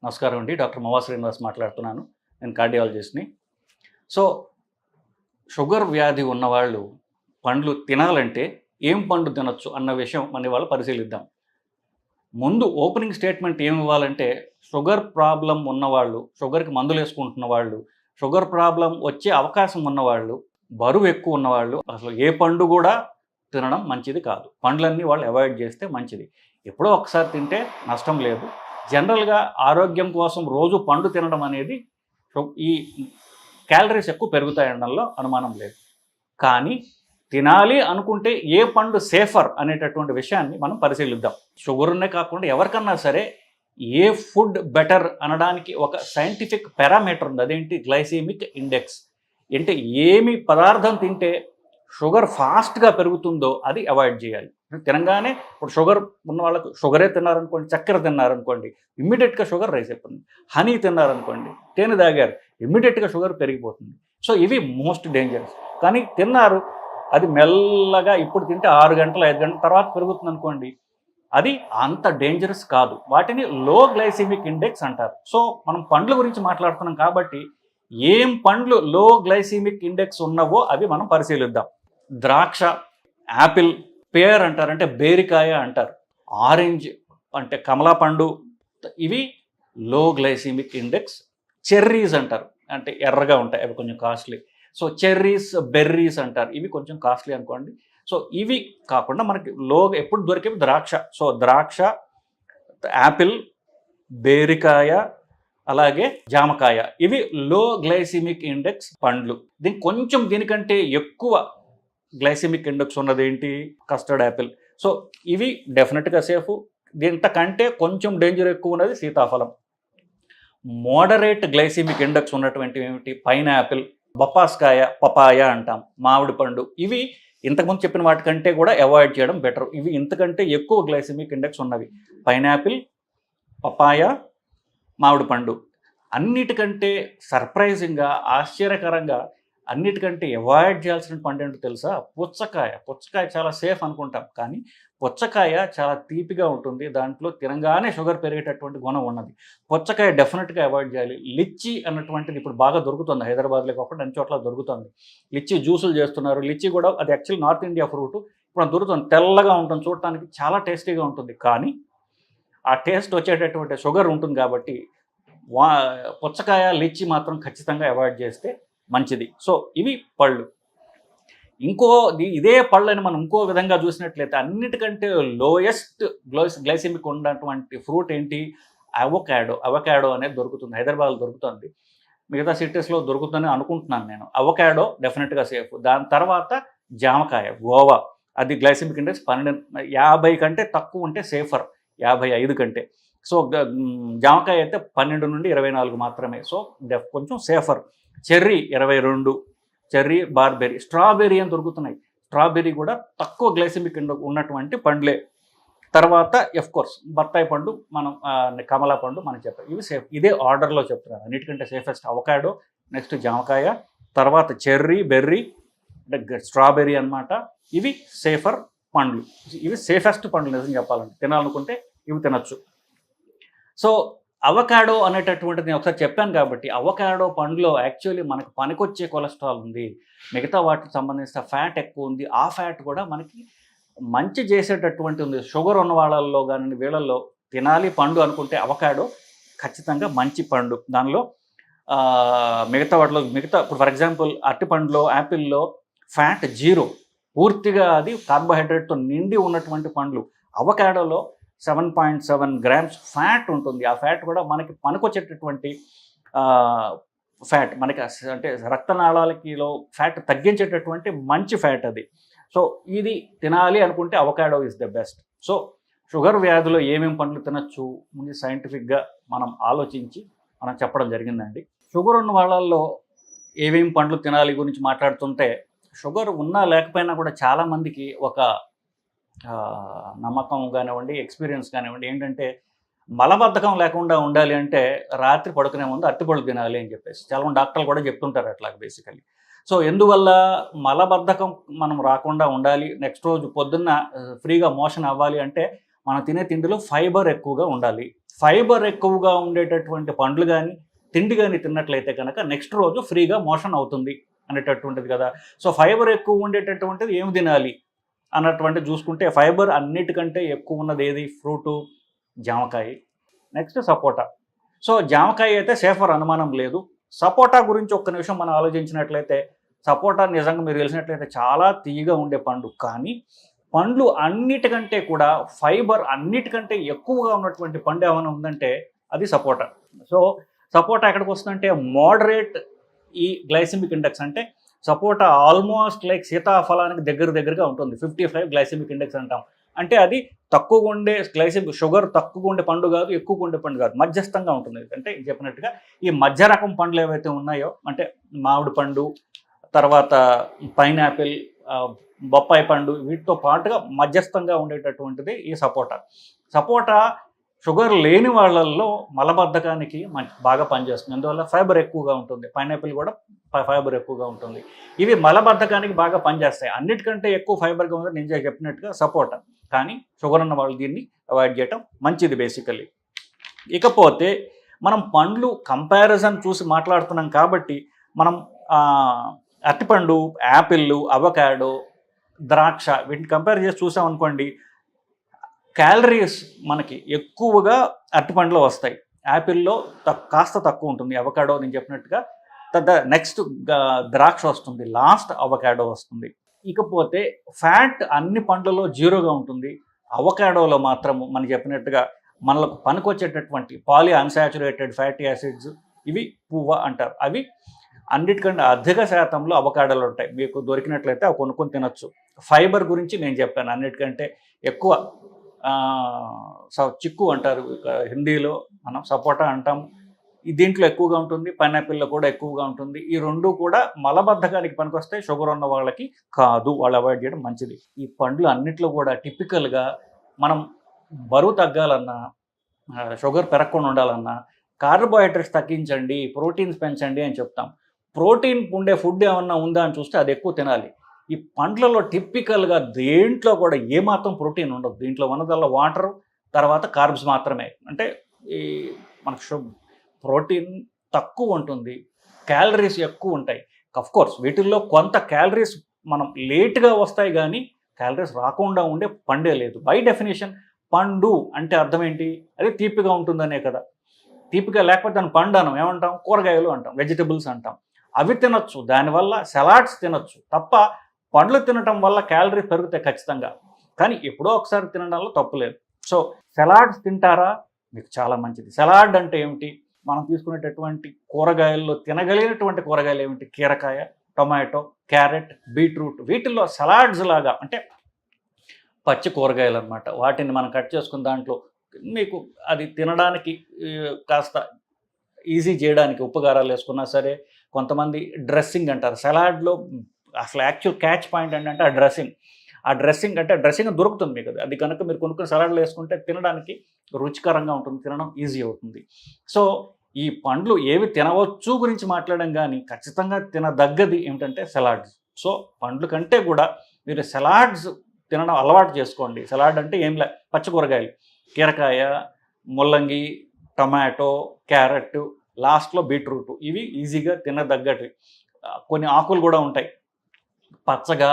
నమస్కారం అండి. డాక్టర్ మవా శ్రీనివాస్ మాట్లాడుతున్నాను. నేను కార్డియాలజిస్ట్‌ని. సో, షుగర్ వ్యాధి ఉన్నవాళ్ళు పండ్లు తినాలంటే ఏం పండు తినొచ్చు అన్న విషయం మనం ఇవాళ పరిశీలిద్దాం. ముందు ఓపెనింగ్ స్టేట్మెంట్ ఏమి ఇవ్వాలంటే, షుగర్ ప్రాబ్లమ్ ఉన్నవాళ్ళు, షుగర్‌కి మందులేసుకుంటున్న వాళ్ళు, షుగర్ ప్రాబ్లమ్ వచ్చే అవకాశం ఉన్నవాళ్ళు, బరువు ఎక్కువ ఉన్నవాళ్ళు అసలు ఏ పండు కూడా తినడం మంచిది కాదు. పండ్లన్నీ వాళ్ళు అవాయిడ్ చేస్తే మంచిది. ఎప్పుడో ఒకసారి తింటే నష్టం లేదు. జనరల్గా ఆరోగ్యం కోసం రోజు పండు తినడం అనేది ఈ క్యాలరీస్ ఎక్కువ పెరుగుతాయనడంలో అనుమానం లేదు. కానీ తినాలి అనుకుంటే ఏ పండు సేఫర్ అనేటటువంటి విషయాన్ని మనం పరిశీలిద్దాం. షుగర్నే కాకుండా ఎవరికన్నా సరే ఏ ఫుడ్ బెటర్ అనడానికి ఒక సైంటిఫిక్ పారామీటర్ ఉంది. అదేంటి? Glycemic index. అంటే ఏమి పదార్థం తింటే షుగర్ ఫాస్ట్గా పెరుగుతుందో అది అవాయిడ్ చేయాలి. తినగానే ఇప్పుడు షుగర్ ఉన్న వాళ్ళకు షుగరే తిన్నారనుకోండి, చక్కెర తిన్నారనుకోండి, ఇమ్మీడియట్గా షుగర్ రైస్ అయిపోతుంది. హనీ తిన్నారనుకోండి, తేనె తాగారు, ఇమ్మీడియట్గా షుగర్ పెరిగిపోతుంది. సో ఇవి మోస్ట్ డేంజరస్. కానీ తిన్నారు, అది మెల్లగా ఇప్పుడు తింటే 6 గంటలు 5 గంటల తర్వాత పెరుగుతుంది అనుకోండి, అది అంత డేంజరస్ కాదు. వాటిని లో గ్లైసెమిక్ ఇండెక్స్ అంటారు. సో మనం పండ్ల గురించి మాట్లాడుతున్నాం కాబట్టి ఏం పండ్లు లో గ్లైసెమిక్ ఇండెక్స్ ఉన్నవో అవి మనం పరిశీలిద్దాం. ద్రాక్ష, యాపిల్, పేర్ అంటారు, అంటే బేరికాయ అంటారు, ఆరెంజ్ అంటే కమలా పండు, ఇవి లో గ్లైసెమిక్ ఇండెక్స్. చెర్రీస్ అంటారు, అంటే ఎర్రగా ఉంటాయి, అవి కొంచెం కాస్ట్లీ. సో చెర్రీస్, బెర్రీస్ అంటారు, ఇవి కొంచెం కాస్ట్లీ అనుకోండి. సో ఇవి కాకుండా మనకి ఎప్పుడు దొరికేవి ద్రాక్ష. సో ద్రాక్ష, యాపిల్, బేరికాయ, అలాగే జామకాయ, ఇవి లో గ్లైసెమిక్ ఇండెక్స్ పండ్లు. దీనికంటే ఎక్కువ గ్లైసెమిక్ ఇండెక్స్ ఉన్నది ఏంటి? Custard Apple. సో ఇవి డెఫినెట్గా సేఫ్. దీంతకంటే కొంచెం డేంజర్ ఎక్కువ ఉన్నది సీతాఫలం. మోడరేట్ గ్లైసెమిక్ ఇండెక్స్ ఉన్నటువంటి ఏమిటి? పైనాపిల్, బొప్పాస్కాయ, పపాయ అంటాం, మామిడి పండు. ఇవి ఇంతకుముందు చెప్పిన వాటికంటే కూడా అవాయిడ్ చేయడం బెటర్. ఇవి ఇంతకంటే ఎక్కువ గ్లైసెమిక్ ఇండెక్స్ ఉన్నవి. పైనాపిల్, పపాయ, మామిడి పండు. అన్నిటికంటే సర్ప్రైజింగ్గా, ఆశ్చర్యకరంగా అన్నిటికంటే అవాయిడ్ చేయాల్సిన పండు ఏంటో తెలుసా? పుచ్చకాయ. పుచ్చకాయ చాలా సేఫ్ అనుకుంటాం, కానీ పుచ్చకాయ చాలా తీపిగా ఉంటుంది. దాంట్లో తినగానే షుగర్ పెరిగేటటువంటి గుణం ఉన్నది. పుచ్చకాయ డెఫినెట్గా అవాయిడ్ చేయాలి. లిచ్చి అన్నటువంటిది ఇప్పుడు బాగా దొరుకుతుంది, హైదరాబాద్లో కాకుండా అన్ని చోట్ల దొరుకుతుంది. లిచ్చి జ్యూసులు చేస్తున్నారు. లిచ్చి కూడా అది యాక్చువల్లీ నార్త్ ఇండియా ఫ్రూట్. ఇప్పుడు దొరుకుతుంది, తెల్లగా ఉంటుంది, చూడటానికి చాలా టేస్టీగా ఉంటుంది. కానీ ఆ టేస్ట్ వచ్చేటటువంటి షుగర్ ఉంటుంది కాబట్టి పుచ్చకాయ, లిచ్చి మాత్రం ఖచ్చితంగా అవాయిడ్ చేస్తే మంచిది. సో ఇవి పళ్ళు. ఇదే పళ్ళని మనం ఇంకో విధంగా చూసినట్లయితే అన్నిటికంటే లోయెస్ట్ గ్లైసెమిక్ ఉన్నటువంటి ఫ్రూట్ ఏంటి? అవకాడో. అవకాడో అనేది దొరుకుతుంది, హైదరాబాద్లో దొరుకుతుంది, మిగతా సిటీస్లో దొరుకుతుందని అనుకుంటున్నాను నేను. అవకాడో డెఫినెట్గా సేఫ్. దాని తర్వాత జామకాయ, గోవా. అది గ్లైసెమిక్ ఇండెక్స్ 12, 50 కంటే తక్కువ ఉంటే సేఫర్, 55 కంటే. సో జామకాయ అయితే 12 నుండి 24 మాత్రమే. సో కొంచెం safer. Cherry 22, cherry, barberry, strawberry అని దొరుకుతున్నాయి. స్ట్రాబెర్రీ కూడా తక్కువ గ్లైసెమిక్ ఉన్నటువంటి పండ్లే. తర్వాత కోర్స్ బత్తాయి పండు, మనం కమలా పండు మనం చెప్పాలి. ఇవి సేఫ్. ఇదే ఆర్డర్లో చెప్తున్నారు. అన్నిటికంటే సేఫెస్ట్ అవకాడో, నెక్స్ట్ జామకాయ, తర్వాత చెర్రీ, బెర్రీ, అంటే స్ట్రాబెర్రీ అనమాట. ఇవి సేఫర్ పండ్లు. ఇవి సేఫెస్ట్ పండ్లు నిజం చెప్పాలంటే. తినాలనుకుంటే ఇవి తినచ్చు. సో అవకాడో అనేటటువంటిది నేను ఒకసారి చెప్పాను కాబట్టి, అవకాడో పండులో యాక్చువల్లీ మనకు పనికొచ్చే కొలెస్ట్రాల్ ఉంది, మిగతా వాటికి సంబంధించిన ఫ్యాట్ ఎక్కువ ఉంది. ఆ ఫ్యాట్ కూడా మనకి మంచి చేసేటటువంటి ఉంది. షుగర్ ఉన్న వాళ్ళల్లో కానీ వీళ్ళల్లో తినాలి పండు అనుకుంటే అవకాడో ఖచ్చితంగా మంచి పండు. దానిలో మిగతా వాటిలో ఇప్పుడు ఫర్ ఎగ్జాంపుల్ అరటిపండులో, యాపిల్లో ఫ్యాట్ 0, పూర్తిగా అది కార్బోహైడ్రేట్తో నిండి ఉన్నటువంటి పండ్లు. అవకాడోలో 7.7 గ్రామ్స్ ఫ్యాట్ ఉంటుంది. ఆ ఫ్యాట్ కూడా మనకి పనికొచ్చేటటువంటి ఫ్యాట్, మనకి అంటే రక్తనాళాలకిలో ఫ్యాట్ తగ్గించేటటువంటి మంచి ఫ్యాట్ అది. సో ఇది తినాలి అనుకుంటే avocado is the best. So sugar వ్యాధిలో ఏమేమి పండ్లు తినచ్చు ముందు సైంటిఫిక్గా మనం ఆలోచించి మనం చెప్పడం జరిగిందండి. షుగర్ ఉన్న వాళ్ళల్లో ఏమేమి పండ్లు తినాలి గురించి మాట్లాడుతుంటే, షుగర్ ఉన్నా లేకపోయినా కూడా చాలామందికి ఒక నమ్మకం కానివ్వండి, ఎక్స్పీరియన్స్ కానివ్వండి, ఏంటంటే మలబద్ధకం లేకుండా ఉండాలి అంటే రాత్రి పడుకునే ముందు అరటిపళ్ళు తినాలి అని చెప్పేసి చాలామంది డాక్టర్లు కూడా చెప్తుంటారు అట్లా బేసికలీ. సో ఎందువల్ల మలబద్ధకం మనం రాకుండా ఉండాలి, నెక్స్ట్ రోజు పొద్దున్న ఫ్రీగా మోషన్ అవ్వాలి అంటే మనం తినే తిండిలో ఫైబర్ ఎక్కువగా ఉండాలి. ఫైబర్ ఎక్కువగా ఉండేటటువంటి పండ్లు కానీ తిండి కానీ తిన్నట్లయితే కనుక నెక్స్ట్ రోజు ఫ్రీగా మోషన్ అవుతుంది అనేటటువంటిది కదా. సో ఫైబర్ ఎక్కువ ఉండేటటువంటిది ఏమి తినాలి అన్నటువంటి చూసుకుంటే ఫైబర్ అన్నిటికంటే ఎక్కువ ఉన్నది ఏది? ఫ్రూటు, జామకాయ, నెక్స్ట్ సపోటా. సో జామకాయ అయితే సేఫర్, అనుమానం లేదు. సపోటా గురించి ఒక్క నిమిషం మనం ఆలోచించినట్లయితే సపోటా నిజంగా మీరు తెలిసినట్లయితే చాలా తీయగా ఉండే పండు, కానీ పండ్లు అన్నిటికంటే కూడా ఫైబర్ అన్నిటికంటే ఎక్కువగా ఉన్నటువంటి పండు ఏమైనా ఉందంటే అది సపోటా. సో సపోటా ఎక్కడికి వస్తుందంటే మోడరేట్ ఈ గ్లైసెమిక్ ఇండెక్స్, అంటే సపోటా ఆల్మోస్ట్ లైక్ సీతాఫలానికి దగ్గరగా ఉంటుంది. 55 గ్లైసెమిక్ ఇండెక్స్ అంటాం. అంటే అది తక్కువగా ఉండే గ్లైసెమిక్ షుగర్ తక్కువగా ఉండే పండు కాదు, ఎక్కువగా ఉండే పండు కాదు, మధ్యస్థంగా ఉంటుంది. అంటే చెప్పినట్టుగా ఈ మధ్య రకం పండ్లు ఏవైతే ఉన్నాయో, అంటే మామిడి పండు, తర్వాత పైనాపిల్, బొప్పాయి పండు, వీటితో పాటుగా మధ్యస్థంగా ఉండేటటువంటిది ఈ సపోటా. సపోటా షుగర్ లేని వాళ్ళల్లో మలబద్ధకానికి బాగా పనిచేస్తుంది, అందువల్ల ఫైబర్ ఎక్కువగా ఉంటుంది. పైనాపిల్ కూడా ఫైబర్ ఎక్కువగా ఉంటుంది. ఇవి మలబద్ధకానికి బాగా పనిచేస్తాయి. అన్నిటికంటే ఎక్కువ ఫైబర్గా ఉంది నేను చెప్పినట్టుగా సపోటా, కానీ షుగర్ ఉన్న వాళ్ళు దీన్ని అవాయిడ్ చేయటం మంచిది బేసికల్లీ. ఇకపోతే మనం పండ్లు కంపారిజన్ చూసి మాట్లాడుతున్నాం కాబట్టి మనం అరటిపండు, యాపిళ్ళు, అవకాడో, ద్రాక్ష వీటిని కంపేర్ చేసి చూసామనుకోండి, క్యాలరీస్ మనకి ఎక్కువగా అరటిపండులో వస్తాయి. యాపిల్లో కాస్త తక్కువ ఉంటుంది. అవకాడో నేను చెప్పినట్టుగా నెక్స్ట్ ద్రాక్ష వస్తుంది, లాస్ట్ అవకాడో వస్తుంది. ఇకపోతే ఫ్యాట్ అన్ని పండ్లలో జీరోగా ఉంటుంది. అవకాడోలో మాత్రము మనం చెప్పినట్టుగా మనకు పనికొచ్చేటటువంటి పాలీ అన్సాచురేటెడ్ ఫ్యాటీ యాసిడ్స్, ఇవి పువ్వ అంటారు, అవి అన్నిటికంటే అధిక శాతంలో అవకాడోలు ఉంటాయి. మీకు దొరికినట్లయితే అవి కొనుక్కొని తినొచ్చు. ఫైబర్ గురించి నేను చెప్పాను, అన్నిటికంటే ఎక్కువ చిక్కు అంటారు హిందీలో, మనం సపోటా అంటాం, దీంట్లో ఎక్కువగా ఉంటుంది. పైనాపిల్లో కూడా ఎక్కువగా ఉంటుంది. ఈ రెండు కూడా మలబద్ధకానికి పనికొస్తాయి, షుగర్ ఉన్న వాళ్ళకి కాదు, వాళ్ళు అవాయిడ్ చేయడం మంచిది. ఈ పండ్లు అన్నిట్లో కూడా టిపికల్గా మనం బరువు తగ్గాలన్నా, షుగర్ పెరగకుండా ఉండాలన్నా కార్బోహైడ్రేట్స్ తగ్గించండి, ప్రోటీన్స్ పెంచండి అని చెప్తాం. ప్రోటీన్ ఉండే ఫుడ్ ఏమన్నా ఉందా అని చూస్తే అది ఎక్కువ తినాలి. ఈ పండ్లలో టిపికల్గా దేంట్లో కూడా ఏమాత్రం ప్రోటీన్ ఉండదు. దీంట్లో ఉన్నదల్లా వాటర్, తర్వాత కార్బ్స్ మాత్రమే. అంటే ఈ మనకు ప్రోటీన్ తక్కువ ఉంటుంది, క్యాలరీస్ ఎక్కువ ఉంటాయి. కోర్స్ వీటిల్లో కొంత క్యాలరీస్ మనం లేట్గా వస్తాయి, కానీ క్యాలరీస్ రాకుండా ఉండే పండే లేదు. బై డెఫినేషన్ పండు అంటే అర్థం ఏంటి? అది తీపిగా ఉంటుందనే కదా. తీపిగా లేకపోతే దాన్ని పండు అనం, ఏమంటాం? కూరగాయలు అంటాం, వెజిటబుల్స్ అంటాం. అవి తినొచ్చు, దానివల్ల సలాడ్స్ తినొచ్చు తప్ప పండ్లు తినటం వల్ల క్యాలరీస్ పెరుగుతాయి ఖచ్చితంగా, కానీ ఎప్పుడో ఒకసారి తినడంలో తప్పు లేదు. సో సలాడ్స్ తింటారా? మీకు చాలా మంచిది. సలాడ్ అంటే ఏమిటి? మనం తీసుకునేటటువంటి కూరగాయల్లో తినగలిగినటువంటి కూరగాయలు ఏమిటి? కీరకాయ, టొమాటో, క్యారెట్, బీట్రూట్, వీటిల్లో సలాడ్స్ లాగా అంటే పచ్చి కూరగాయలు అనమాట. వాటిని మనం కట్ చేసుకున్న దాంట్లో మీకు అది తినడానికి కాస్త ఈజీ చేయడానికి ఉప్పు కారాలు వేసుకున్నా సరే, కొంతమంది డ్రెస్సింగ్ అంటారు సలాడ్లో. అసలు యాక్చువల్ క్యాచ్ పాయింట్ ఏంటంటే ఆ డ్రెస్సింగ్ అంటే డ్రెస్సింగ్ దొరుకుతుంది మీకు, అది కనుక మీరు కొనుక్కుని సలాడ్లు వేసుకుంటే తినడానికి రుచికరంగా ఉంటుంది, తినడం ఈజీ అవుతుంది. సో ఈ పండ్లు ఏవి తినవచ్చు గురించి మాట్లాడడం, కానీ ఖచ్చితంగా తినదగ్గది ఏమిటంటే సలాడ్స్. సో పండ్లు కంటే కూడా మీరు సలాడ్స్ తినడం అలవాటు చేసుకోండి. సలాడ్ అంటే ఏం లే, పచ్చి కూరగాయలు, కీరకాయ, ముల్లంగి, టొమాటో, క్యారెట్, లాస్ట్లో బీట్రూట్, ఇవి ఈజీగా తినదగ్గటివి. కొన్ని ఆకులు కూడా ఉంటాయి, పచ్చగా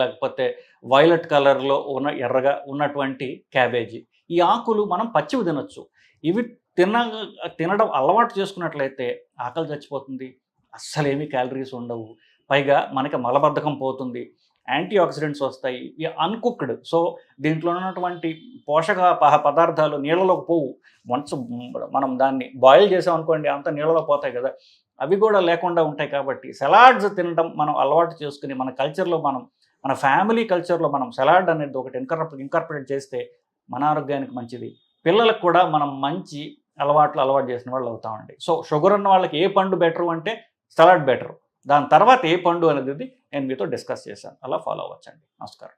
లేకపోతే వైలెట్ కలర్లో ఎర్రగా ఉన్నటువంటి క్యాబేజీ. ఈ ఆకులు మనం పచ్చివి తినొచ్చు. ఇవి తినడం అలవాటు చేసుకున్నట్లయితే ఆకలి చచ్చిపోతుంది, అస్సలేమీ క్యాలరీస్ ఉండవు, పైగా మనకి మలబద్ధకం పోతుంది, యాంటీ ఆక్సిడెంట్స్ వస్తాయి. ఇవి అన్కుక్డ్, సో దీంట్లో ఉన్నటువంటి పోషక పదార్థాలు నీళ్ళలోకి పోవు. వన్స్ మనం దాన్ని బాయిల్ చేసామనుకోండి అంతా నీళ్ళలో పోతాయి కదా, అవి కూడా లేకుండా ఉంటాయి. కాబట్టి సలాడ్స్ తినడం మనం అలవాటు చేసుకుని మన కల్చర్లో, మన ఫ్యామిలీ కల్చర్లో మనం సలాడ్ అనేది ఒకటి ఇంకార్పొరేట్ చేస్తే మన ఆరోగ్యానికి మంచిది. పిల్లలకు కూడా మనం మంచి అలవాటు చేసిన వాళ్ళు అవుతామండి. సో షుగర్ ఉన్న వాళ్ళకి ఏ పండు బెటరు అంటే సలాడ్ బెటరు. దాని తర్వాత ఏ పండు అనేది నేను మీతో డిస్కస్ చేశాను, అలా ఫాలో అవ్వచ్చండి. నమస్కారం.